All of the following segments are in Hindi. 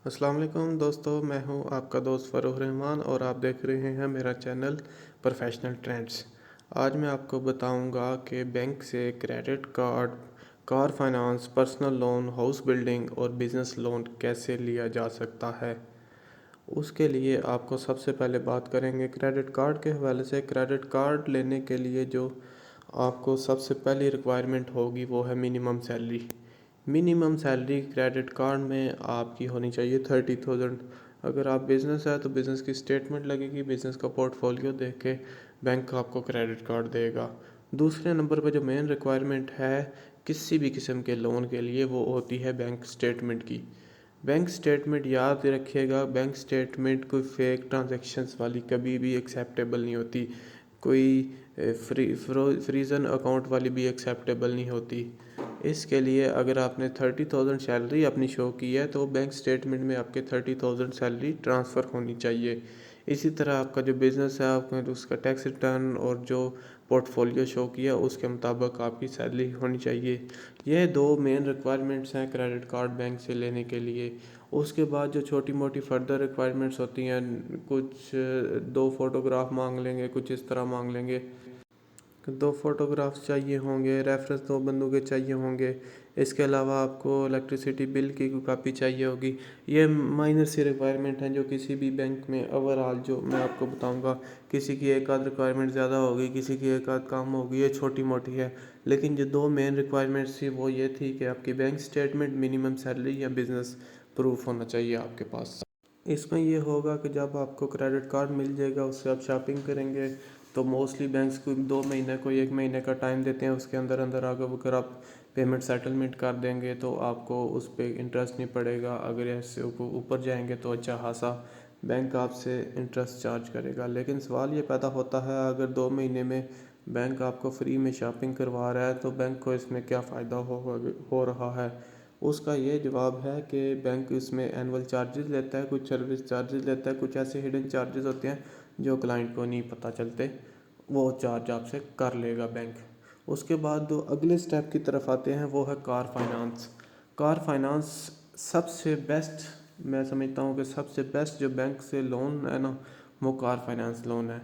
अस्सलाम वालेकुम दोस्तों, मैं हूं आपका दोस्त फ़रूह रहमान और आप देख रहे हैं मेरा चैनल प्रोफेशनल ट्रेंड्स। आज मैं आपको बताऊंगा कि बैंक से credit card, car finance, personal loan, house building और बिज़नेस लोन कैसे लिया जा सकता है। उसके लिए आपको सबसे पहले बात करेंगे क्रेडिट कार्ड के हवाले से। क्रेडिट कार्ड लेने के लिए जो आपको सबसे पहली रिक्वायरमेंट होगी वो है minimum salary. Minimum salary credit card में आपकी होनी चाहिए 30,000। अगर आप बिज़नेस है तो बिज़नेस की स्टेटमेंट लगेगी, बिज़नेस का पोर्टफोलियो देख के बैंक आपको क्रेडिट कार्ड देगा। दूसरे नंबर पर जो मेन रिक्वायरमेंट है किसी भी किस्म के लोन के लिए वो होती है बैंक स्टेटमेंट की। बैंक स्टेटमेंट याद रखिएगा, बैंक स्टेटमेंट कोई फेक ट्रांजैक्शंस वाली कभी भी एक्सेप्टेबल नहीं होती, कोई फ्रीजन अकाउंट वाली भी एक्सेप्टेबल नहीं होती। इसके लिए अगर आपने 30,000 सैलरी अपनी शो की है तो बैंक स्टेटमेंट में आपके 30,000 सैलरी ट्रांसफ़र होनी चाहिए। इसी तरह आपका जो बिज़नेस है आपका उसका टैक्स रिटर्न और जो पोर्टफोलियो शो किया उसके मुताबिक आपकी सैलरी होनी चाहिए। यह दो मेन रिक्वायरमेंट्स हैं क्रेडिट कार्ड बैंक से लेने के लिए। उसके बाद जो छोटी मोटी फर्दर रिक्वायरमेंट्स होती हैं, कुछ दो फोटोग्राफ मांग लेंगे, कुछ इस तरह मांग लेंगे, दो फोटोग्राफ्स चाहिए होंगे, रेफरेंस दो बंदों के चाहिए होंगे। इसके अलावा आपको इलेक्ट्रिसिटी बिल की कोई कापी चाहिए होगी। ये माइनर सी रिक्वायरमेंट हैं जो किसी भी बैंक में ओवरऑल जो मैं आपको बताऊंगा, किसी की एक आध रिक्वायरमेंट ज़्यादा होगी, किसी की एक आध कम होगी, ये छोटी मोटी है। लेकिन जो दो मेन रिक्वायरमेंट्स थी वो ये थी कि आपकी बैंक स्टेटमेंट, मिनिमम सैलरी या बिज़नेस प्रूफ होना चाहिए आपके पास। इसमें ये होगा कि जब आपको क्रेडिट कार्ड मिल जाएगा उससे आप शॉपिंग करेंगे तो मोस्टली बैंक्स को 2 महीने को 1 महीने का टाइम देते हैं, उसके अंदर अंदर अगर आप पेमेंट सेटलमेंट कर देंगे तो आपको उस पर इंटरेस्ट नहीं पड़ेगा। अगर ऐसे ऊपर जाएंगे तो अच्छा खासा बैंक आपसे इंटरेस्ट चार्ज करेगा। लेकिन सवाल ये पैदा होता है, अगर 2 महीने में बैंक आपको फ्री में शॉपिंग करवा रहा है तो बैंक को इसमें क्या फ़ायदा हो रहा है। उसका ये जवाब है कि बैंक इसमें एनुअल चार्जेस लेता है, कुछ सर्विस चार्जेस लेता है, कुछ ऐसे हिडन चार्जेस होते हैं जो क्लाइंट को नहीं पता चलते, वो चार्ज आपसे कर लेगा बैंक। उसके बाद जो अगले स्टेप की तरफ आते हैं वो है कार फाइनेंस। कार फाइनेंस सबसे बेस्ट, मैं समझता हूँ कि सबसे बेस्ट जो बैंक से लोन है ना वो कार फाइनेंस लोन है।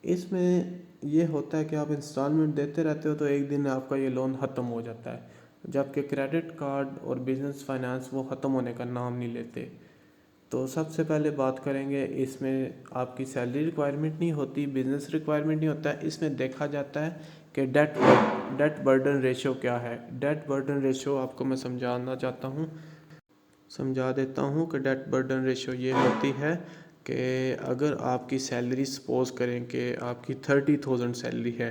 इसमें ये होता है कि आप इंस्टॉलमेंट देते रहते हो तो एक दिन आपका ये लोन ख़त्म हो जाता है, जबकि क्रेडिट कार्ड और बिज़नेस फाइनेंस वो ख़त्म होने का नाम नहीं लेते। तो सबसे पहले बात करेंगे, इसमें आपकी सैलरी रिक्वायरमेंट नहीं होती, बिज़नेस रिक्वायरमेंट नहीं होता है। इसमें देखा जाता है कि डेट बर्डन रेशो क्या है। डेट बर्डन रेशो आपको मैं समझा देता हूँ कि डेट बर्डन रेशो ये होती है कि अगर आपकी सैलरी सपोज करें कि आपकी 30,000 सैलरी है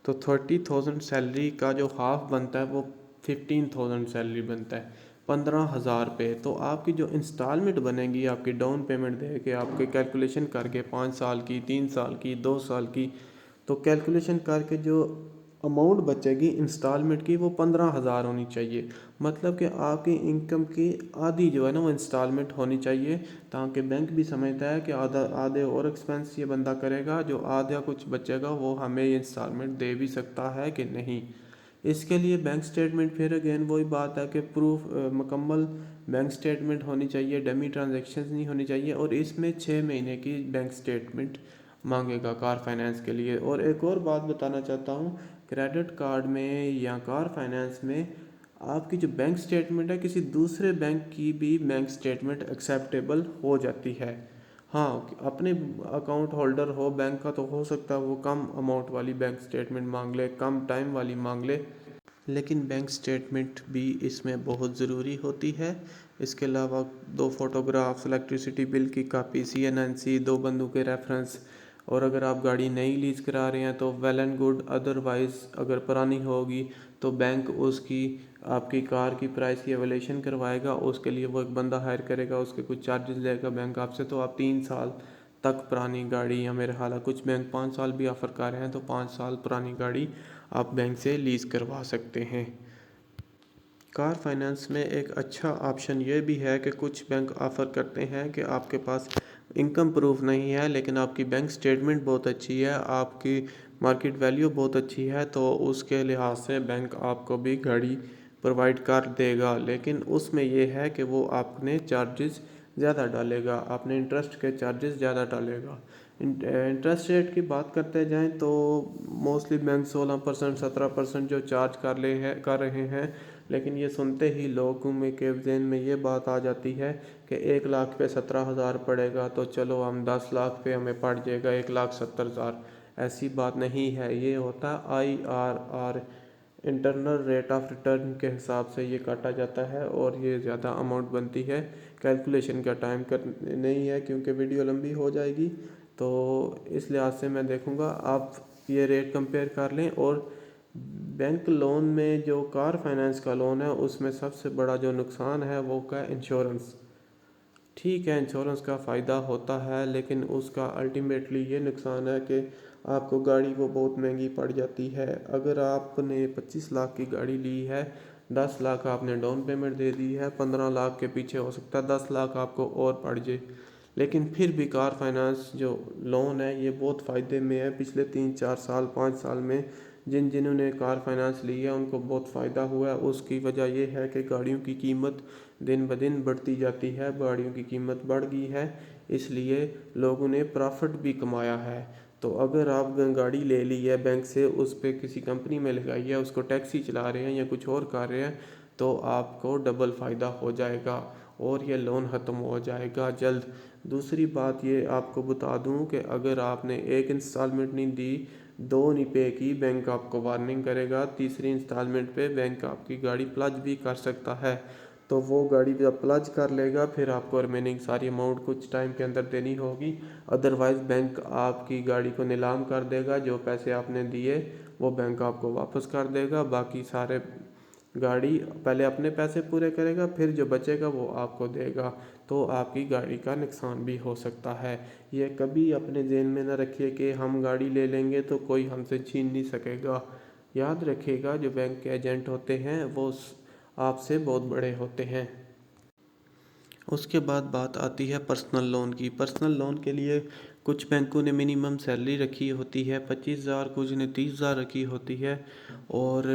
तो 30,000 सैलरी का जो हाफ बनता है वो 15,000 सैलरी बनता है, 15,000 रुपये। तो आपकी जो इंस्टॉलमेंट बनेगी आपकी डाउन पेमेंट दे के आपके कैलकुलेशन करके 5 साल की, 3 साल की, 2 साल की, तो कैलकुलेशन करके जो अमाउंट बचेगी इंस्टॉलमेंट की वो 15,000 होनी चाहिए। मतलब कि आपकी इनकम की आधी जो है ना वो इंस्टॉलमेंट होनी चाहिए, ताकि बैंक भी समझता है कि आधे और एक्सपेंस ये बंदा करेगा, जो आधा कुछ बचेगा वो हमें इंस्टॉलमेंट दे भी सकता है कि नहीं। इसके लिए बैंक स्टेटमेंट फिर अगेन वही बात है कि प्रूफ मुकम्मल बैंक स्टेटमेंट होनी चाहिए, डमी ट्रांजैक्शंस नहीं होनी चाहिए, और इसमें 6 महीने की बैंक स्टेटमेंट मांगेगा कार फाइनेंस के लिए। और एक और बात बताना चाहता हूँ, क्रेडिट कार्ड में या कार फाइनेंस में आपकी जो बैंक स्टेटमेंट है किसी दूसरे बैंक की भी बैंक स्टेटमेंट एक्सेप्टेबल हो जाती है। हाँ, अपने अकाउंट होल्डर हो बैंक का तो हो सकता है वो कम अमाउंट वाली बैंक स्टेटमेंट मांग ले, कम टाइम वाली मांग ले, लेकिन बैंक स्टेटमेंट भी इसमें बहुत ज़रूरी होती है। इसके अलावा दो फोटोग्राफ्स, इलेक्ट्रिसिटी बिल की कापी, CNNC, दो बंदों के रेफरेंस, और अगर आप गाड़ी नई लीज करा रहे हैं तो वेल एंड गुड, अदरवाइज़ अगर पुरानी होगी तो बैंक उसकी आपकी कार की प्राइस की एवोल्यूशन करवाएगा, उसके लिए वो एक बंदा हायर करेगा, उसके कुछ चार्जेस लेगा बैंक आपसे, तो आप 3 साल तक पुरानी गाड़ी, या मेरे हाल कुछ बैंक 5 साल भी ऑफ़र कर रहे हैं, तो 5 साल पुरानी गाड़ी आप बैंक से लीज़ करवा सकते हैं। कार फाइनेंस में एक अच्छा ऑप्शन ये भी है कि कुछ बैंक ऑफ़र करते हैं कि आपके पास इनकम प्रूफ नहीं है लेकिन आपकी बैंक स्टेटमेंट बहुत अच्छी है, आपकी मार्केट वैल्यू बहुत अच्छी है, तो उसके लिहाज से बैंक आपको भी गाड़ी प्रोवाइड कर देगा। लेकिन उसमें यह है कि वो आपने चार्जेस ज़्यादा डालेगा, आपने इंटरेस्ट के चार्जेस ज़्यादा डालेगा। इंटरेस्ट रेट की बात करते जाएं तो मोस्टली बैंक 16% 17% जो चार्ज कर रहे हैं, लेकिन ये सुनते ही लोगों में के जहन में ये बात आ जाती है कि 1 लाख पे 17,000 पड़ेगा तो चलो हम 10 लाख पे हमें पड़ जाएगा 1,70,000। ऐसी बात नहीं है, ये होता IRR, internal rate of return के हिसाब से ये काटा जाता है और ये ज़्यादा अमाउंट बनती है। कैलकुलेशन का टाइम कर नहीं है क्योंकि वीडियो लंबी हो जाएगी, तो इस लिहाज से मैं देखूँगा आप ये रेट कंपेयर कर लें। और बैंक लोन में जो कार फाइनेंस का लोन है उसमें सबसे बड़ा जो नुकसान है वो का इंश्योरेंस। ठीक है, इंश्योरेंस का फ़ायदा होता है लेकिन उसका अल्टीमेटली ये नुकसान है कि आपको गाड़ी वो बहुत महंगी पड़ जाती है। अगर आपने 25 लाख की गाड़ी ली है, 10 लाख आपने डाउन पेमेंट दे दी है, 15 लाख के पीछे हो सकता है 10 लाख आपको और पड़ जाए। लेकिन फिर भी कार फाइनेंस जो लोन है ये बहुत फ़ायदे में है। पिछले 3 4 साल 5 साल में जिन्होंने कार फाइनेंस ली है उनको बहुत फ़ायदा हुआ है। उसकी वजह यह है कि गाड़ियों की कीमत दिन ब दिन बढ़ती जाती है, गाड़ियों की कीमत बढ़ गई है, इसलिए लोगों ने प्रॉफिट भी कमाया है। तो अगर आप गाड़ी ले ली है बैंक से, उस पर किसी कंपनी में लगाई है, उसको टैक्सी चला रहे हैं या कुछ और कर रहे हैं, तो आपको डबल फ़ायदा हो जाएगा और ये लोन ख़त्म हो जाएगा जल्द। दूसरी बात ये आपको बता दूं कि अगर आपने एक इंस्टॉलमेंट नहीं दी, दो नहीं पे की, बैंक आपको वार्निंग करेगा। तीसरी इंस्टॉलमेंट पे बैंक आपकी गाड़ी प्लज भी कर सकता है। तो वो गाड़ी जब प्लज कर लेगा फिर आपको रिमेनिंग सारी अमाउंट कुछ टाइम के अंदर देनी होगी, अदरवाइज़ बैंक आपकी गाड़ी को नीलाम कर देगा। जो पैसे आपने दिए वो बैंक आपको वापस कर देगा। बाकी सारे गाड़ी पहले अपने पैसे पूरे करेगा, फिर जो बचेगा वो आपको देगा। तो आपकी गाड़ी का नुकसान भी हो सकता है। ये कभी अपने जेहन में न रखिए कि हम गाड़ी ले लेंगे तो कोई हमसे छीन नहीं सकेगा। याद रखिएगा जो बैंक के एजेंट होते हैं वो आपसे बहुत बड़े होते हैं। उसके बाद बात आती है पर्सनल लोन की। पर्सनल लोन के लिए कुछ बैंकों ने मिनिमम सैलरी रखी होती है 25,000, कुछ ने 30,000 रखी होती है। और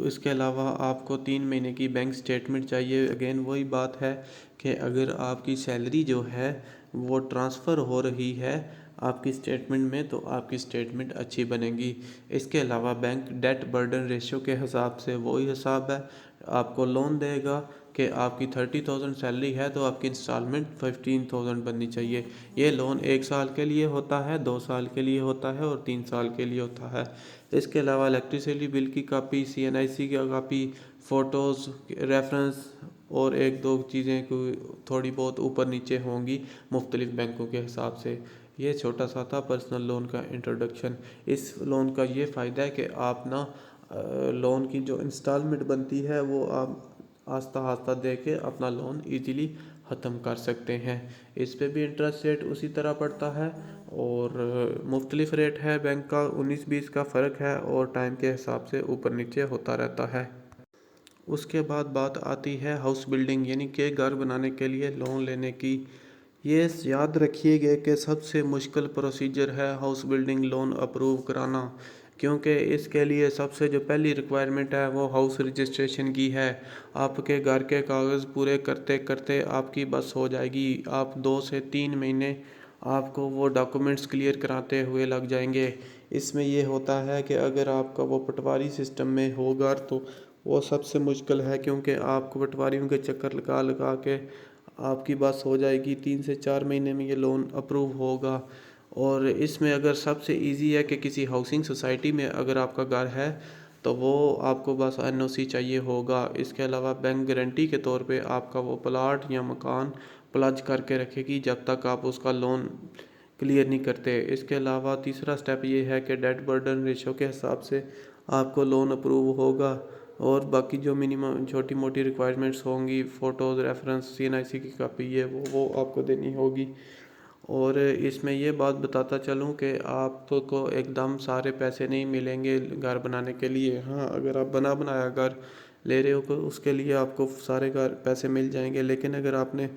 इसके अलावा आपको 3 महीने की बैंक स्टेटमेंट चाहिए। अगेन वही बात है कि अगर आपकी सैलरी जो है वो ट्रांसफ़र हो रही है आपकी स्टेटमेंट में, तो आपकी स्टेटमेंट अच्छी बनेगी। इसके अलावा बैंक डेट बर्डन रेशियो के हिसाब से वही हिसाब है, आपको लोन देगा कि आपकी 30,000 सैलरी है तो आपकी इंस्टॉलमेंट 15,000 बननी चाहिए। ये लोन 1 साल के लिए होता है, 2 साल के लिए होता है और 3 साल के लिए होता है। इसके अलावा इलेक्ट्रिसिटी बिल की कापी, CNIC की कापी, फ़ोटोज़, रेफरेंस और एक दो चीज़ें थोड़ी बहुत ऊपर नीचे होंगी मुख्तलिफ बैंकों के हिसाब से। ये छोटा सा था पर्सनल लोन का इंट्रोडक्शन। इस लोन का ये फ़ायदा है कि आप ना लोन की जो इंस्टॉलमेंट बनती है वो आप आस्ता आस्ता दे के अपना लोन इजीली ख़त्म कर सकते हैं। इस पे भी इंटरेस्ट रेट उसी तरह पड़ता है और मुख्तलिफ रेट है बैंक का, 19-20 का फ़र्क है और टाइम के हिसाब से ऊपर नीचे होता रहता है। उसके बाद बात आती है हाउस बिल्डिंग यानी कि घर बनाने के लिए लोन लेने की। ये याद रखिएगा कि सबसे मुश्किल प्रोसीजर है हाउस बिल्डिंग लोन अप्रूव कराना, क्योंकि इसके लिए सबसे जो पहली रिक्वायरमेंट है वो हाउस रजिस्ट्रेशन की है। आपके घर के कागज़ पूरे करते करते आपकी बस हो जाएगी। आप 2 से 3 महीने आपको वो डॉक्यूमेंट्स क्लियर कराते हुए लग जाएंगे। इसमें ये होता है कि अगर आपका वो पटवारी सिस्टम में होगा तो वो सबसे मुश्किल है, क्योंकि आपको पटवारियों के चक्कर लगा लगा के आपकी बस हो जाएगी। 3 से 4 महीने में ये लोन अप्रूव होगा। और इसमें अगर सबसे इजी है कि किसी हाउसिंग सोसाइटी में अगर आपका घर है तो वो आपको बस NOC चाहिए होगा। इसके अलावा बैंक गारंटी के तौर पे आपका वो प्लाट या मकान प्लज करके रखेगी जब तक आप उसका लोन क्लियर नहीं करते। इसके अलावा तीसरा स्टेप ये है कि डेट बर्डन रेशो के हिसाब से आपको लोन अप्रूव होगा। और बाकी जो मिनिमम छोटी मोटी रिक्वायरमेंट्स होंगी, फ़ोटोज़, रेफरेंस, CNIC की कापी, ये वो आपको देनी होगी। और इसमें ये बात बताता चलूँ कि आपको एकदम सारे पैसे नहीं मिलेंगे घर बनाने के लिए। हाँ, अगर आप बना बनाया घर ले रहे हो तो उसके लिए आपको सारे घर पैसे मिल जाएंगे, लेकिन अगर आपने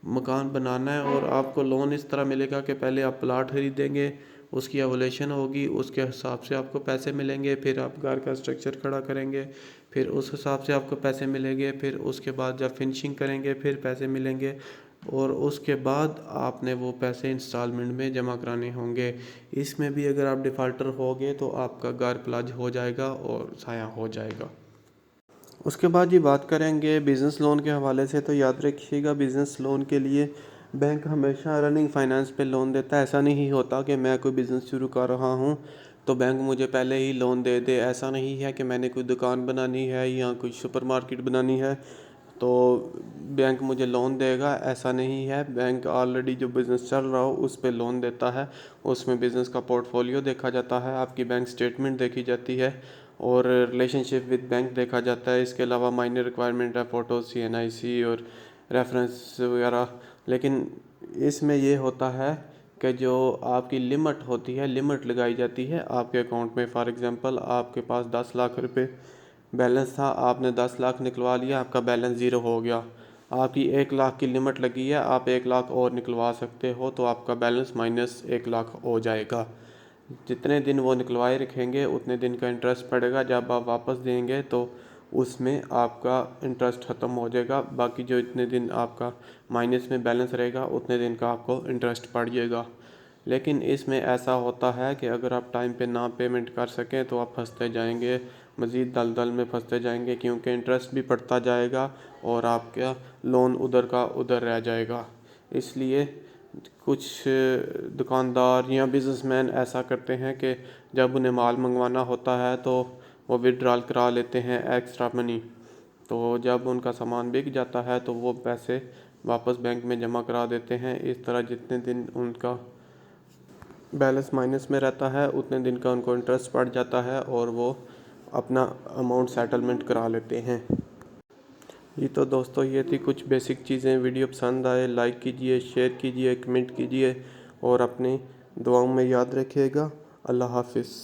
मकान बनाना है और आपको लोन इस तरह मिलेगा कि पहले आप प्लाट खरीदेंगे, उसकी एवोल्यूशन होगी, उसके हिसाब से आपको पैसे मिलेंगे, फिर आप घर का स्ट्रक्चर खड़ा करेंगे, फिर उस हिसाब से आपको पैसे मिलेंगे, फिर उसके बाद जब फिनिशिंग करेंगे फिर पैसे मिलेंगे। और उसके बाद आपने वो पैसे इंस्टॉलमेंट में जमा कराने होंगे। इसमें भी अगर आप डिफ़ॉल्टर होगे तो आपका घर प्लाज हो जाएगा और साया हो जाएगा। उसके बाद ये बात करेंगे बिज़नेस लोन के हवाले से। तो याद रखिएगा, बिज़नेस लोन के लिए बैंक हमेशा रनिंग फाइनेंस पे लोन देता है। ऐसा नहीं होता कि मैं कोई बिज़नेस शुरू कर रहा हूँ तो बैंक मुझे पहले ही लोन दे दे। ऐसा नहीं है कि मैंने कोई दुकान बनानी है या कोई सुपरमार्केट बनानी है तो बैंक मुझे लोन देगा, ऐसा नहीं है। बैंक ऑलरेडी जो बिज़नेस चल रहा हो उस पे लोन देता है। उसमें बिज़नेस का पोर्टफोलियो देखा जाता है, आपकी बैंक स्टेटमेंट देखी जाती है और रिलेशनशिप विद बैंक देखा जाता है। इसके अलावा माइनर रिक्वायरमेंट है फ़ोटो, CNIC और रेफरेंस वगैरह। लेकिन इसमें ये होता है कि जो आपकी लिमिट होती है, लिमिट लगाई जाती है आपके अकाउंट में। फॉर एग्ज़ाम्पल, आपके पास 10 लाख रुपए बैलेंस था, आपने 10 लाख निकलवा लिया, आपका बैलेंस ज़ीरो हो गया। आपकी 1 लाख की लिमिट लगी है, आप 1 लाख और निकलवा सकते हो तो आपका बैलेंस माइनस 1 लाख हो जाएगा। जितने दिन वो निकलवाए रखेंगे उतने दिन का इंटरेस्ट पड़ेगा। जब आप वापस देंगे तो उसमें आपका इंटरेस्ट ख़त्म हो जाएगा। बाकी जो इतने दिन आपका माइनस में बैलेंस रहेगा उतने दिन का आपको इंटरेस्ट पड़ जाएगा। लेकिन इसमें ऐसा होता है कि अगर आप टाइम पे ना पेमेंट कर सकें तो आप फंसते जाएंगे, मज़ीद दलदल में फंसते जाएंगे, क्योंकि इंटरेस्ट भी बढ़ता जाएगा और आपका लोन उधर का उधर रह जाएगा। इसलिए कुछ दुकानदार या बिज़नेसमैन ऐसा करते हैं कि जब उन्हें माल मंगवाना होता है तो वो विड्रॉल करा लेते हैं एक्स्ट्रा मनी। तो जब उनका सामान बिक जाता है तो वो पैसे वापस बैंक में जमा करा देते हैं। इस तरह जितने दिन उनका बैलेंस माइनस में रहता है उतने दिन का उनको इंटरेस्ट पड़ जाता है और वो अपना अमाउंट सेटलमेंट करा लेते हैं। ये तो दोस्तों ये थी कुछ बेसिक चीज़ें। वीडियो पसंद आए लाइक कीजिए, शेयर कीजिए, कमेंट कीजिए और अपनी दुआओं में याद रखिएगा। अल्लाह हाफिज़।